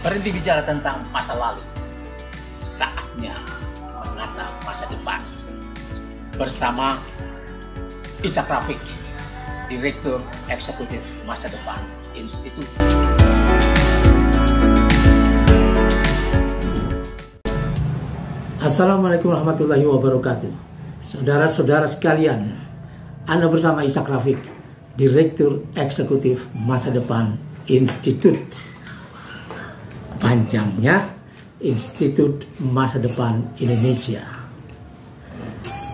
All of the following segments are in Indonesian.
Berhenti bicara tentang masa lalu. Saatnya menatap masa depan. Bersama Ishak Rafiq, Direktur Eksekutif Masa Depan Institut. Assalamualaikum warahmatullahi wabarakatuh. Saudara-saudara sekalian, Anda bersama Ishak Rafiq, Direktur Eksekutif Masa Depan Institut. Panjangnya Institut Masa Depan Indonesia.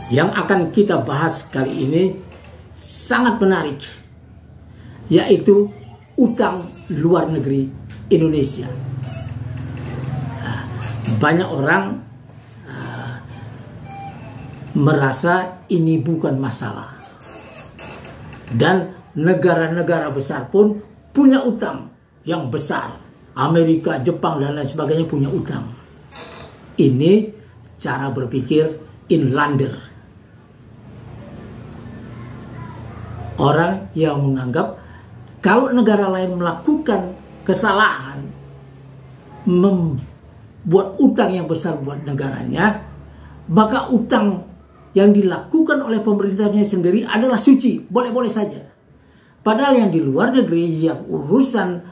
Yang akan kita bahas kali ini sangat menarik, yaitu utang luar negeri Indonesia. Banyak orang merasa ini bukan masalah, dan negara-negara besar pun punya utang yang besar. Amerika, Jepang, dan lain sebagainya punya utang. Ini cara berpikir inlander. Orang yang menganggap kalau negara lain melakukan kesalahan, membuat utang yang besar buat negaranya, maka utang yang dilakukan oleh pemerintahnya sendiri adalah suci, boleh-boleh saja. Padahal yang di luar negeri, yang urusan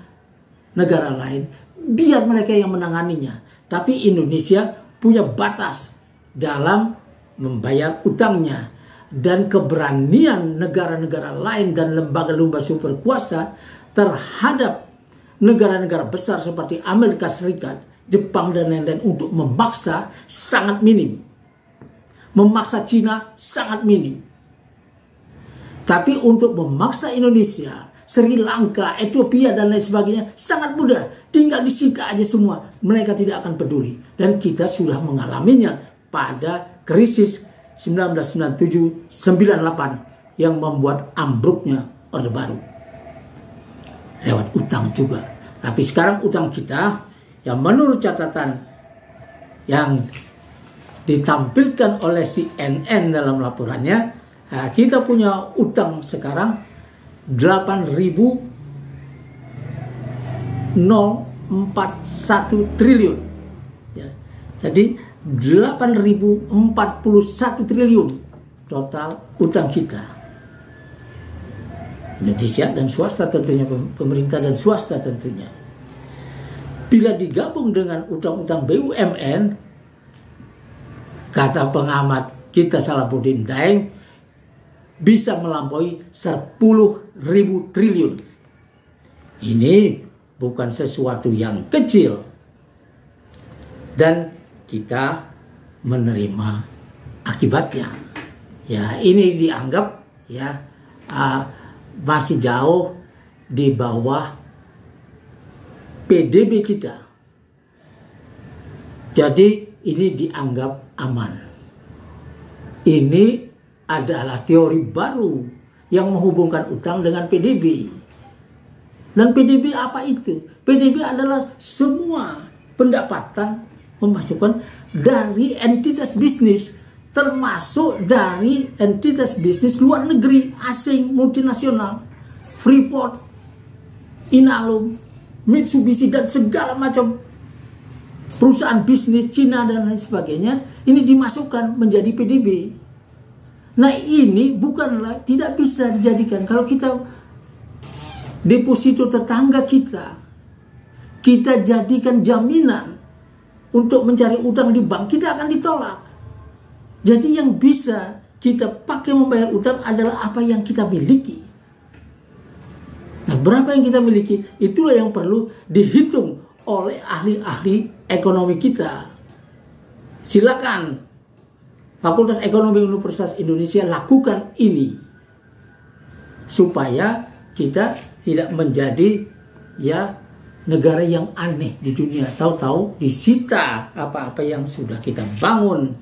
negara lain, biar mereka yang menanganinya. Tapi Indonesia punya batas dalam membayar utangnya. Dan keberanian negara-negara lain dan lembaga-lembaga superkuasa terhadap negara-negara besar seperti Amerika Serikat, Jepang, dan lain-lain untuk memaksa sangat minim. Memaksa Cina sangat minim. Tapi untuk memaksa Indonesia, Sri Lanka, Ethiopia, dan lain sebagainya sangat mudah. Tinggal disita aja semua. Mereka tidak akan peduli. Dan kita sudah mengalaminya pada krisis 1997-98 yang membuat ambruknya Orde Baru. Lewat utang juga. Tapi sekarang utang kita yang menurut catatan yang ditampilkan oleh CNN dalam laporannya, kita punya utang sekarang 8.041 triliun. Ya. Jadi 8.041 triliun total utang kita. Indonesia dan swasta tentunya, pemerintah dan swasta tentunya. Bila digabung dengan utang-utang BUMN, kata pengamat kita Salahuddin Daeng, bisa melampaui 10.000 triliun. Ini bukan sesuatu yang kecil. Dan kita menerima akibatnya. Ya, ini dianggap ya masih jauh di bawah PDB kita. Jadi ini dianggap aman. Ini adalah teori baru yang menghubungkan utang dengan PDB. Dan PDB apa itu? PDB adalah semua pendapatan memasukkan dari entitas bisnis, termasuk dari entitas bisnis luar negeri, asing, multinasional, Freeport, Inalum, Mitsubishi, dan segala macam perusahaan bisnis Cina dan lain sebagainya. Ini dimasukkan menjadi PDB. Nah, ini bukanlah, tidak bisa dijadikan kalau kita deposito tetangga kita jadikan jaminan untuk mencari utang di bank, kita akan ditolak. Jadi yang bisa kita pakai membayar utang adalah apa yang kita miliki. Nah, berapa yang kita miliki, itulah yang perlu dihitung oleh ahli-ahli ekonomi kita. Silakan Fakultas Ekonomi Universitas Indonesia lakukan ini supaya kita tidak menjadi ya negara yang aneh di dunia. Tahu-tahu disita apa-apa yang sudah kita bangun.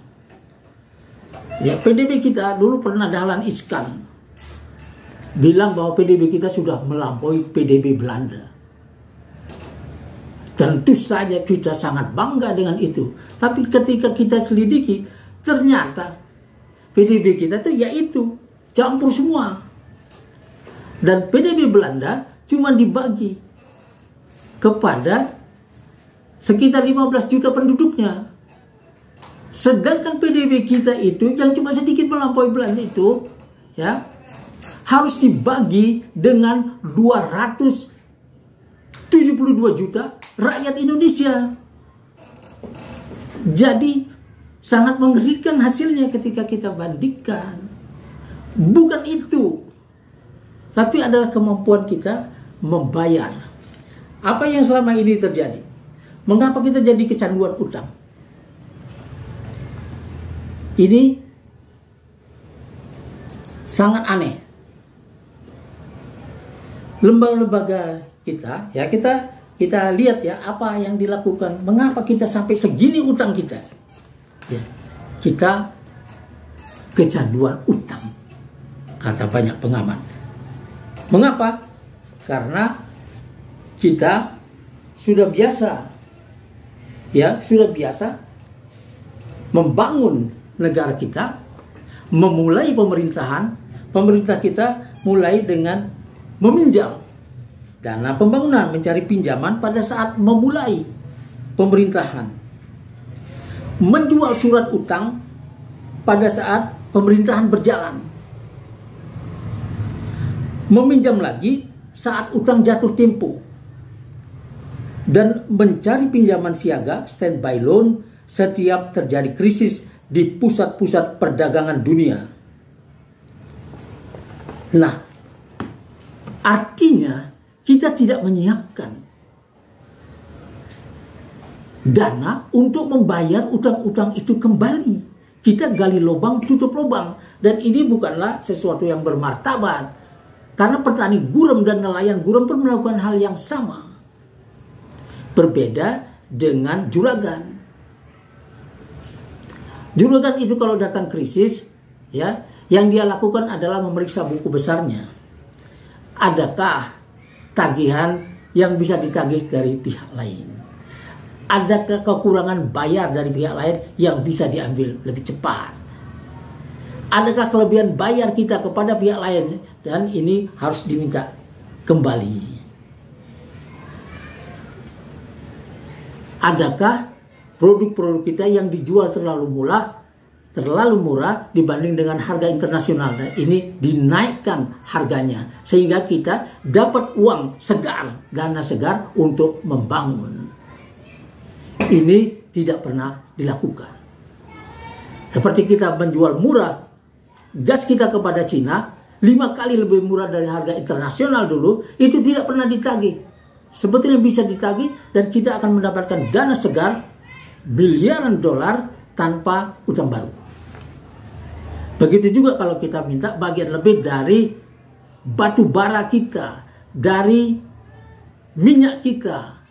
Ya, PDB kita dulu pernah Dahlan Iskan bilang bahwa PDB kita sudah melampaui PDB Belanda. Tentu saja kita sangat bangga dengan itu. Tapi ketika kita selidiki, ternyata PDB kita itu yaitu campur semua. Dan PDB Belanda cuma dibagi kepada sekitar 15 juta penduduknya. Sedangkan PDB kita itu yang cuma sedikit melampaui Belanda itu, ya, harus dibagi dengan 272 juta rakyat Indonesia. Jadi sangat mengerikan hasilnya ketika kita bandingkan. Bukan itu, tapi adalah kemampuan kita membayar. Apa yang selama ini terjadi? Mengapa kita jadi kecanduan utang? Ini sangat aneh. Lembaga-lembaga kita, ya, kita lihat ya apa yang dilakukan. Mengapa kita sampai segini utang kita? Ya, kita kecanduan utang, kata banyak pengamat. Mengapa? Karena kita sudah biasa, ya, sudah biasa membangun negara kita, memulai pemerintahan. Pemerintah kita mulai dengan meminjam dana pembangunan, mencari pinjaman pada saat memulai pemerintahan, menjual surat utang pada saat pemerintahan berjalan, meminjam lagi saat utang jatuh tempo, dan mencari pinjaman siaga standby loan setiap terjadi krisis di pusat-pusat perdagangan dunia. Nah, artinya kita tidak menyiapkan dana untuk membayar utang-utang itu kembali. Kita gali lubang, tutup lubang. Dan ini bukanlah sesuatu yang bermartabat. Karena petani gurem dan nelayan gurem pun melakukan hal yang sama. Berbeda dengan juragan. Juragan itu kalau datang krisis, ya, yang dia lakukan adalah memeriksa buku besarnya. Adakah tagihan yang bisa ditagih dari pihak lain? Adakah kekurangan bayar dari pihak lain yang bisa diambil lebih cepat? Adakah kelebihan bayar kita kepada pihak lain dan ini harus diminta kembali? Adakah produk-produk kita yang dijual terlalu murah dibanding dengan harga internasional, dan ini dinaikkan harganya sehingga kita dapat uang segar, dana segar untuk membangun. Ini tidak pernah dilakukan. Seperti kita menjual murah gas kita kepada Cina 5 kali lebih murah dari harga internasional dulu, itu tidak pernah ditagih. Sebetulnya bisa ditagih dan kita akan mendapatkan dana segar miliaran dolar tanpa utang baru. Begitu juga kalau kita minta bagian lebih dari batu bara kita, dari minyak kita,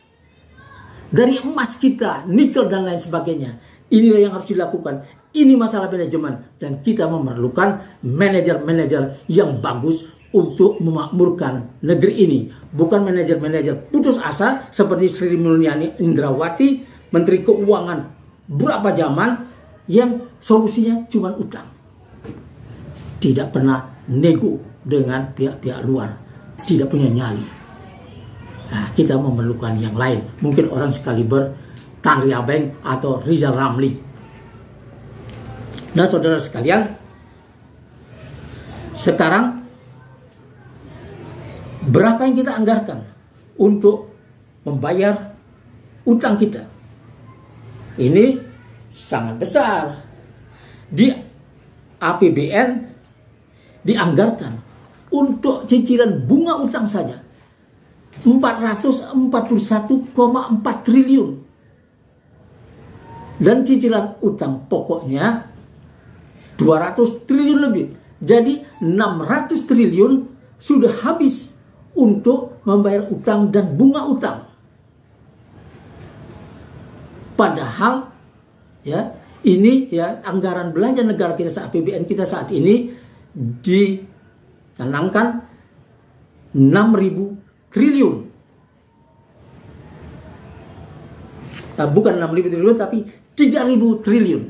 dari emas kita, nikel dan lain sebagainya. Inilah yang harus dilakukan. Ini masalah manajemen dan kita memerlukan manajer-manajer yang bagus untuk memakmurkan negeri ini. Bukan manajer-manajer putus asa seperti Sri Mulyani Indrawati, Menteri Keuangan berapa zaman, yang solusinya cuma utang. Tidak pernah nego dengan pihak-pihak luar. Tidak punya nyali. Nah, kita memerlukan yang lain. Mungkin orang sekaliber Tan Ria Beng atau Rizal Ramli. Nah, saudara sekalian, sekarang berapa yang kita anggarkan untuk membayar utang kita? Ini sangat besar. Di APBN dianggarkan untuk cicilan bunga utang saja 441,4 triliun. Dan cicilan utang pokoknya 200 triliun lebih. Jadi 600 triliun sudah habis untuk membayar utang dan bunga utang. Padahal ya, ini ya anggaran belanja negara kita saat APBN kita saat ini dicanangkan 6.000 triliun. Nah, bukan 6.000 triliun tapi 3.000 triliun.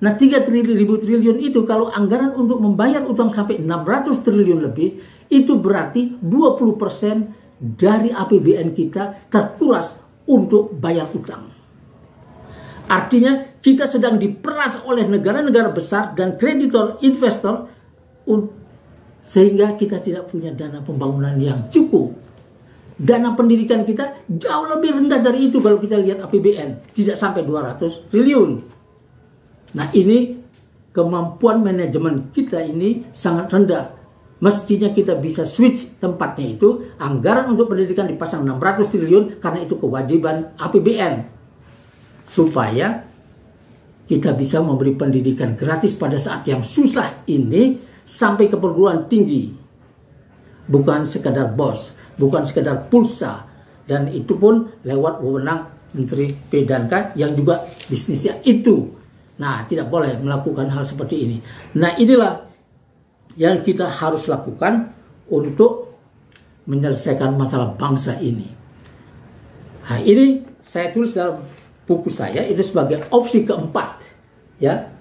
Nah, 3.000 triliun itu kalau anggaran untuk membayar utang sampai 600 triliun lebih, itu berarti 20% dari APBN kita terkuras untuk bayar utang. Artinya kita sedang diperas oleh negara-negara besar dan kreditor investor sehingga kita tidak punya dana pembangunan yang cukup. Dana pendidikan kita jauh lebih rendah dari itu kalau kita lihat APBN, tidak sampai 200 triliun. Nah, ini kemampuan manajemen kita ini sangat rendah. Mestinya kita bisa switch tempatnya itu, anggaran untuk pendidikan dipasang 600 triliun karena itu kewajiban APBN. Supaya kita bisa memberi pendidikan gratis pada saat yang susah ini sampai ke perguruan tinggi. Bukan sekedar BOS, bukan sekedar pulsa. Dan itu pun lewat wewenang Menteri P&K yang juga bisnisnya itu. Nah, tidak boleh melakukan hal seperti ini. Nah, inilah yang kita harus lakukan untuk menyelesaikan masalah bangsa ini. Nah, ini saya tulis dalam buku saya itu sebagai opsi keempat ya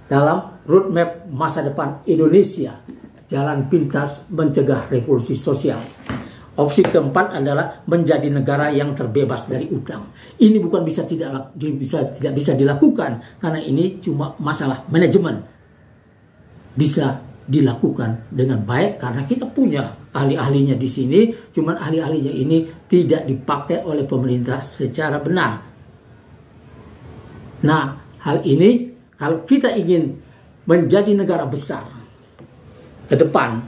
dalam roadmap masa depan Indonesia, jalan pintas mencegah revolusi sosial. Opsi keempat adalah menjadi negara yang terbebas dari utang. Ini bukan tidak bisa dilakukan karena ini cuma masalah manajemen. Bisa dilakukan dengan baik karena kita punya ahli-ahlinya di sini, cuman ahli-ahlinya ini tidak dipakai oleh pemerintah secara benar. Nah, hal ini kalau kita ingin menjadi negara besar ke depan,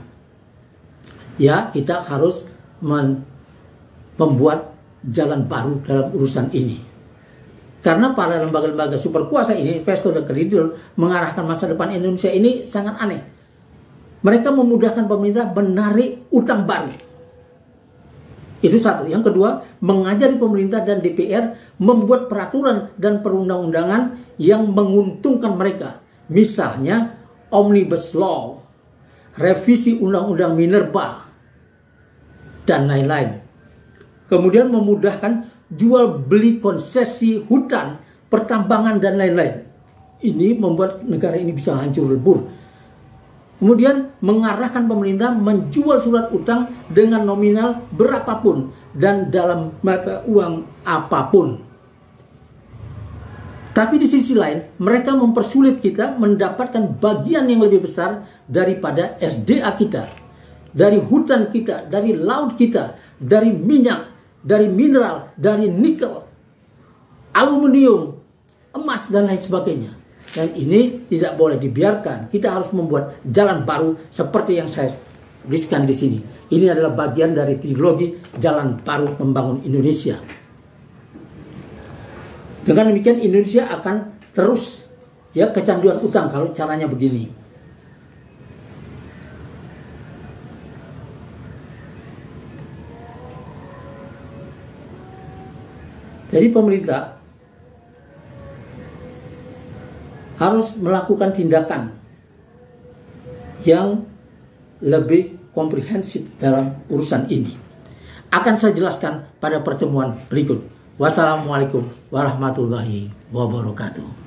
ya kita harus membuat jalan baru dalam urusan ini. Karena para lembaga-lembaga superkuasa ini, investor dan kreditor, mengarahkan masa depan Indonesia ini sangat aneh. Mereka memudahkan pemerintah menarik utang baru. Itu satu. Yang kedua, mengajari pemerintah dan DPR membuat peraturan dan perundang-undangan yang menguntungkan mereka. Misalnya, Omnibus Law, revisi Undang-Undang Minerba, dan lain-lain. Kemudian memudahkan jual beli konsesi hutan, pertambangan, dan lain-lain. Ini membuat negara ini bisa hancur lebur. Kemudian mengarahkan pemerintah menjual surat utang dengan nominal berapapun dan dalam mata uang apapun. Tapi di sisi lain, mereka mempersulit kita mendapatkan bagian yang lebih besar daripada SDA kita, dari hutan kita, dari laut kita, dari minyak, dari mineral, dari nikel, aluminium, emas, dan lain sebagainya. Dan ini tidak boleh dibiarkan. Kita harus membuat jalan baru seperti yang saya tuliskan di sini. Ini adalah bagian dari trilogi jalan baru membangun Indonesia. Dengan demikian Indonesia akan terus ya kecanduan utang kalau caranya begini. Jadi pemerintah harus melakukan tindakan yang lebih komprehensif dalam urusan ini. Akan saya jelaskan pada pertemuan berikut. Wassalamualaikum warahmatullahi wabarakatuh.